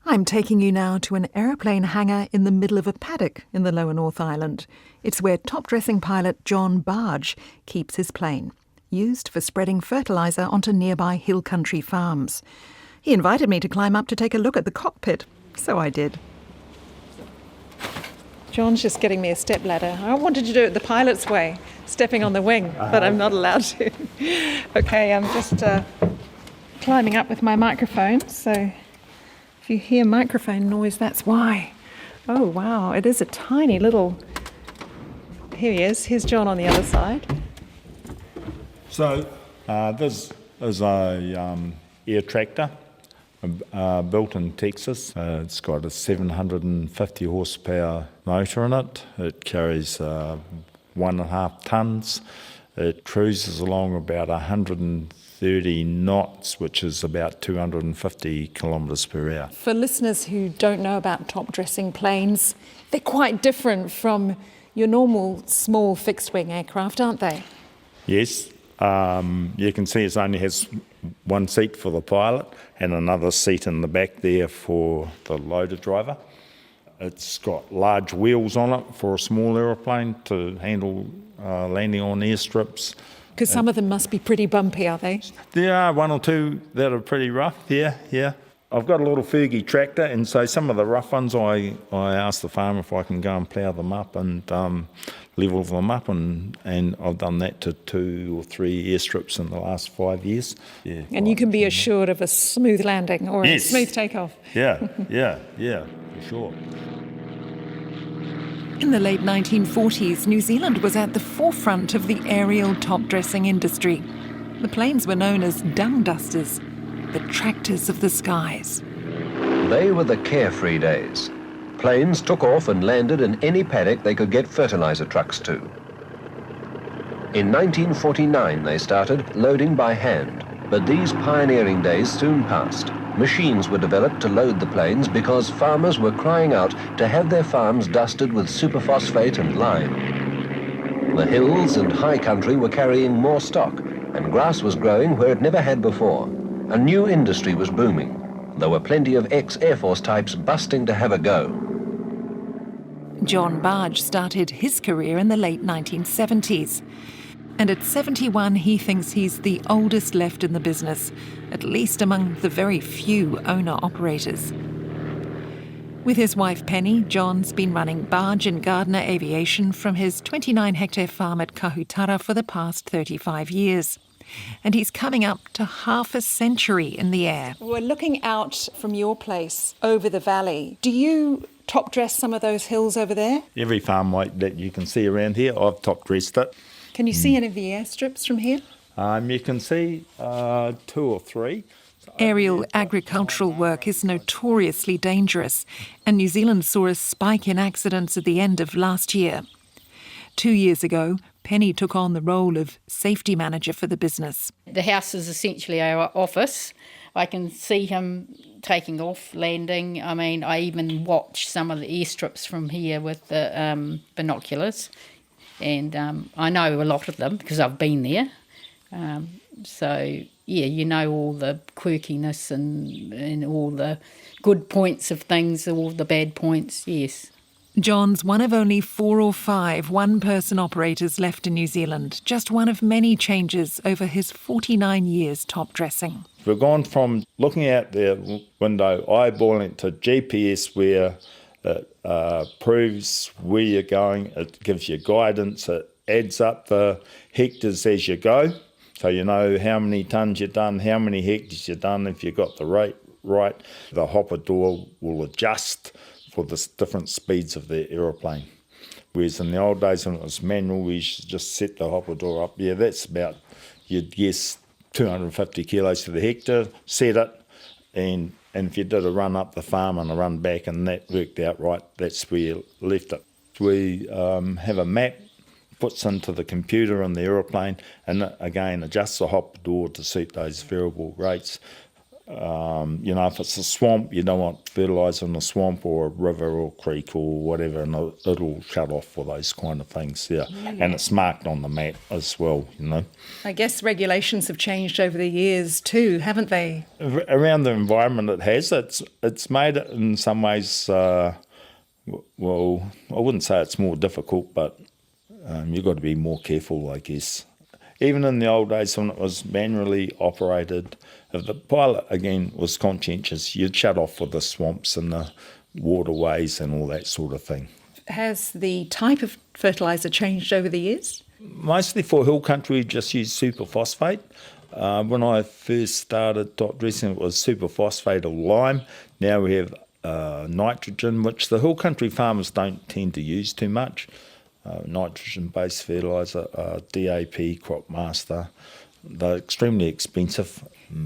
I'm taking you now to an aeroplane hangar in the middle of a paddock in the Lower North Island. It's where top-dressing pilot John Bargh keeps his plane, used for spreading fertiliser onto nearby hill country farms. He invited me to climb up to take a look at the cockpit, so I did. John's just getting me a stepladder. I wanted to do it the pilot's way, stepping on the wing, but I'm not allowed to. Okay, I'm just climbing up with my microphone, so if you hear microphone noise, that's why. Oh, wow, it is a tiny little... Here he is. Here's John on the other side. So this is a air tractor built in Texas. It's got a 750 horsepower motor in it. It carries 1.5 tonnes. It cruises along about 130 knots, which is about 250 kilometres per hour. For listeners who don't know about top-dressing planes, they're quite different from your normal small fixed-wing aircraft, aren't they? Yes. You can see it only has one seat for the pilot and another seat in the back there for the loader driver. It's got large wheels on it for a small aeroplane to handle landing on airstrips. Because some of them must be pretty bumpy, are they? There are one or two that are pretty rough, yeah. I've got a little Fergie tractor, and so some of the rough ones I asked the farmer if I can go and plough them up and level them up, and I've done that to 2 or 3 airstrips in the last 5 years. Yeah, and you can be assured of a smooth landing or a smooth takeoff. Yeah, for sure. In the late 1940s, New Zealand was at the forefront of the aerial top-dressing industry. The planes were known as dung dusters, the tractors of the skies. They were the carefree days. Planes took off and landed in any paddock they could get fertiliser trucks to. In 1949 they started loading by hand, but these pioneering days soon passed. Machines were developed to load the planes because farmers were crying out to have their farms dusted with superphosphate and lime. The hills and high country were carrying more stock, and grass was growing where it never had before. A new industry was booming. There were plenty of ex-Air Force types busting to have a go. John Bargh started his career in the late 1970s. And at 71, he thinks he's the oldest left in the business, at least among the very few owner-operators. With his wife Penny, John's been running Bargh and Gardner Aviation from his 29-hectare farm at Kahutara for the past 35 years. And he's coming up to half a century in the air. We're looking out from your place over the valley. Do you top-dress some of those hills over there? Every farm that you can see around here, I've top-dressed it. Can you see any of the airstrips from here? You can see 2 or 3. Aerial agricultural work is notoriously dangerous, and New Zealand saw a spike in accidents at the end of last year. 2 years ago, Penny took on the role of safety manager for the business. The house is essentially our office. I can see him taking off, landing. I mean, I even watch some of the airstrips from here with the binoculars. And I know a lot of them because I've been there. So, yeah, you know all the quirkiness and all the good points of things, all the bad points, yes. John's one of only 4 or 5 one-person operators left in New Zealand, just one of many changes over his 49 years top-dressing. We've gone from looking out the window, eyeballing it, to GPS where it proves where you're going, it gives you guidance, it adds up the hectares as you go, so you know how many tonnes you've done, how many hectares you've done. If you've got the rate right, the hopper door will adjust for the different speeds of the aeroplane. Whereas in the old days when it was manual, we should just set the hopper door up. Yeah, that's about, you'd guess, 250 kilos to the hectare, set it, and if you did a run up the farm and a run back and that worked out right, that's where you left it. We have a map, puts into the computer in the aeroplane, and again adjusts the hopper door to suit those variable rates. If it's a swamp, you don't want fertiliser in a swamp or a river or creek or whatever, and it'll shut off for those kind of things, yeah. And it's marked on the map as well, I guess regulations have changed over the years too, haven't they? Around the environment it has. It's made it in some ways, well, I wouldn't say it's more difficult, but you've got to be more careful, I guess. Even in the old days when it was manually operated, if the pilot, again, was conscientious, you'd shut off for the swamps and the waterways and all that sort of thing. Has the type of fertiliser changed over the years? Mostly for hill country, we just use superphosphate. When I first started top dressing, it was superphosphate or lime. Now we have nitrogen, which the hill country farmers don't tend to use too much. Nitrogen-based fertiliser, DAP, Crop Master, they're extremely expensive.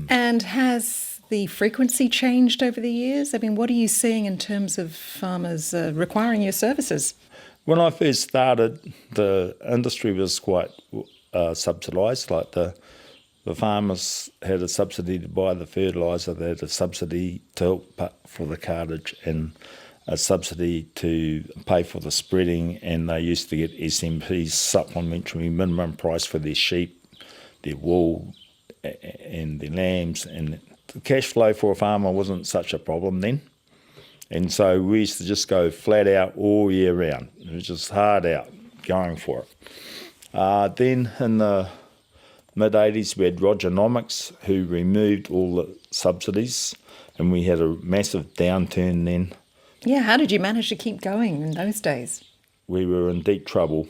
And has the frequency changed over the years? I mean, what are you seeing in terms of farmers requiring your services? When I first started, the industry was quite subsidised. Like the farmers had a subsidy to buy the fertiliser, they had a subsidy to help for the cartage, and a subsidy to pay for the spreading, and they used to get SMPs, supplementary minimum price for their sheep, their wool and their lambs, and the cash flow for a farmer wasn't such a problem then. And so we used to just go flat out all year round. It was just hard out going for it. Then in the mid-80s we had Rogernomics, who removed all the subsidies, and we had a massive downturn then. Yeah, how did you manage to keep going in those days? We were in deep trouble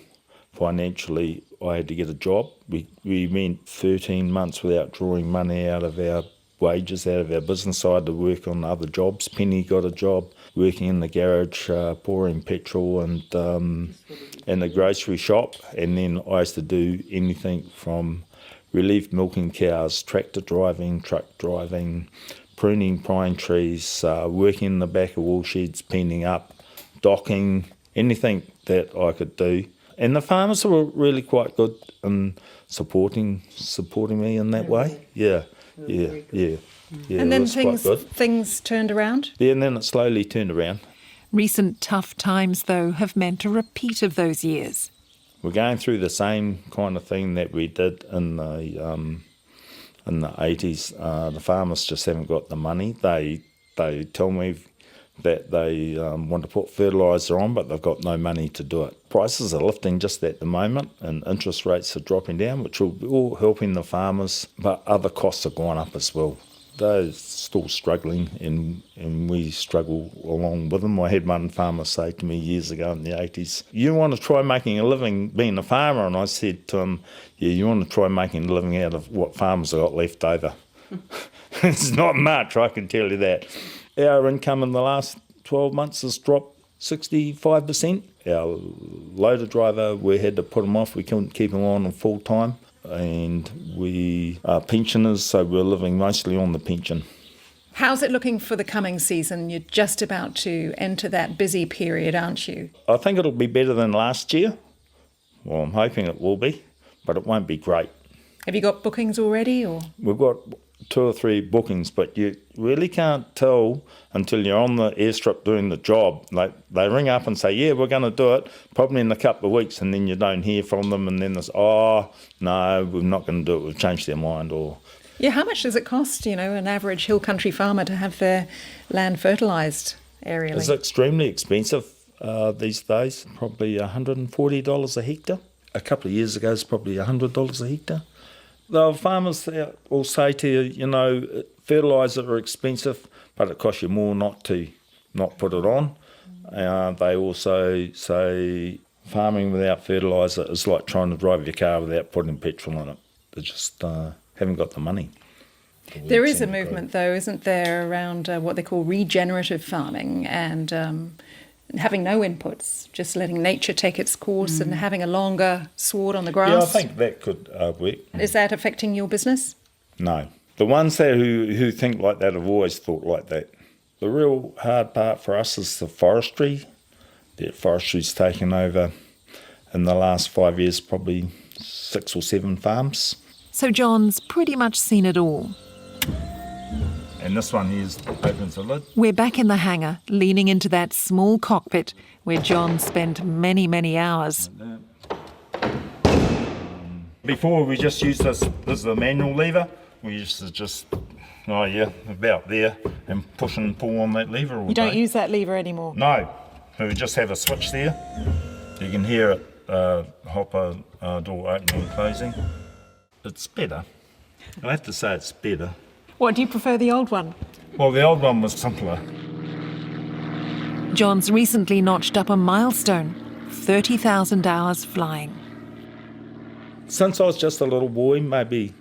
financially. I had to get a job. We went 13 months without drawing money out of our wages, out of our business. I had to work on other jobs. Penny got a job working in the garage, pouring petrol and in the grocery shop. And then I used to do anything from relief milking cows, tractor driving, truck driving, pruning pine trees, working in the back of wool sheds, penning up, docking, anything that I could do. And the farmers were really quite good in supporting me in that way. Yeah. And then things turned around? Yeah, and then it slowly turned around. Recent tough times, though, have meant a repeat of those years. We're going through the same kind of thing that we did in the 80s. The farmers just haven't got the money. They tell me that they want to put fertiliser on, but they've got no money to do it. Prices are lifting just at the moment, and interest rates are dropping down, which will be all helping the farmers, but other costs are going up as well. They're still struggling, and we struggle along with them. I had one farmer say to me years ago in the 80s, "You want to try making a living being a farmer?" And I said to him, "Yeah, you want to try making a living out of what farmers have got left over." It's not much, I can tell you that. Our income in the last 12 months has dropped 65%. Our loader driver, we had to put him off. We couldn't keep him on full time. And we are pensioners, so we're living mostly on the pension. How's it looking for the coming season? You're just about to enter that busy period, aren't you? I think it'll be better than last year. Well, I'm hoping it will be, but it won't be great. Have you got bookings already? Or We've got 2 or 3 bookings, but you really can't tell until you're on the airstrip doing the job. Like, they ring up and say, "Yeah, we're going to do it," probably in a couple of weeks, and then you don't hear from them, and then there's, "Oh, no, we're not going to do it, we've changed their mind." Or yeah, how much does it cost, an average hill country farmer to have their land fertilised aerially? It's extremely expensive these days, probably $140 a hectare. A couple of years ago, it's probably $100 a hectare. The farmers will say to you, fertiliser are expensive, but it costs you more not put it on. They also say farming without fertiliser is like trying to drive your car without putting petrol in it. They just haven't got the money. There is a movement, though, isn't there, around what they call regenerative farming and having no inputs, just letting nature take its course and having a longer sward on the grass. Yeah, I think that could work. Is that affecting your business? No. The ones there who think like that have always thought like that. The real hard part for us is the forestry. The forestry's taken over in the last 5 years, probably 6 or 7 farms. So John's pretty much seen it all. And this one here opens the lid. We're back in the hangar, leaning into that small cockpit where John spent many, many hours. Before we just used this is the manual lever. We used to just, about there, and push and pull on that lever all You don't day. use that lever anymore? No, we just have a switch there. You can hear it, hopper door opening and closing. It's better. I have to say it's better. What, do you prefer the old one? Well, the old one was simpler. John's recently notched up a milestone, 30,000 hours flying. Since I was just a little boy, maybe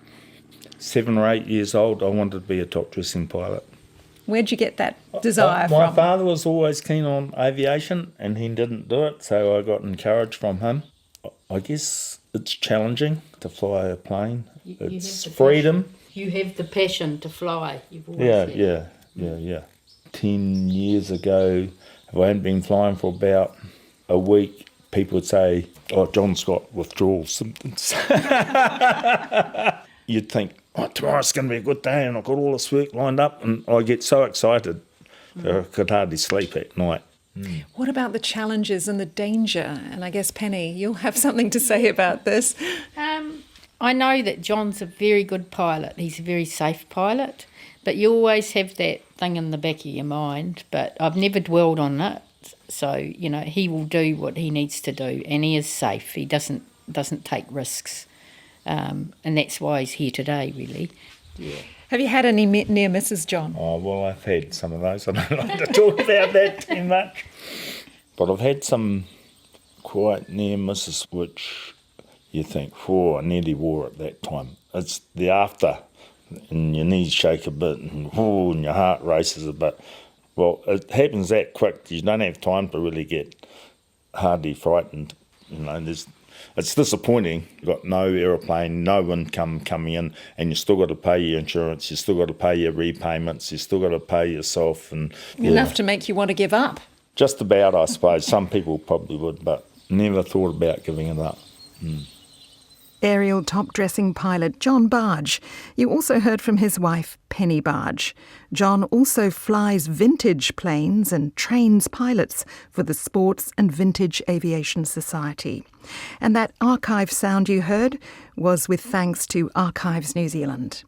7 or 8 years old, I wanted to be a top dressing pilot. Where'd you get that desire My from? father was always keen on aviation and he didn't do it, so I got encouraged from him. I guess it's challenging to fly a plane. It's freedom. You have the passion to fly. You've always had. Yeah. 10 years ago, if I hadn't been flying for about a week, people would say, "Oh, John's got withdrawal symptoms." You'd think, "Oh, tomorrow's going to be a good day and I've got all this work lined up," and I get so excited that I could hardly sleep at night. What about the challenges and the danger? And I guess, Penny, you'll have something to say about this. I know that John's a very good pilot. He's a very safe pilot, but you always have that thing in the back of your mind. But I've never dwelled on it. So, he will do what he needs to do, and he is safe. He doesn't take risks. And that's why he's here today, really. Yeah. Have you had any near misses, John? Oh, well, I've had some of those. I don't like to talk about that too much. But I've had some quite near misses which you think, I nearly wore at that time. It's the after, and your knees shake a bit, and your heart races a bit. Well, it happens that quick. You don't have time to really get hardly frightened. It's disappointing. You've got no aeroplane, no income coming in, and you still got to pay your insurance, you still got to pay your repayments, you still got to pay yourself. And Enough to make you want to give up. Just about, I suppose. Some people probably would, but never thought about giving it up. Aerial top-dressing pilot John Bargh. You also heard from his wife, Penny Bargh. John also flies vintage planes and trains pilots for the Sports and Vintage Aviation Society. And that archive sound you heard was with thanks to Archives New Zealand.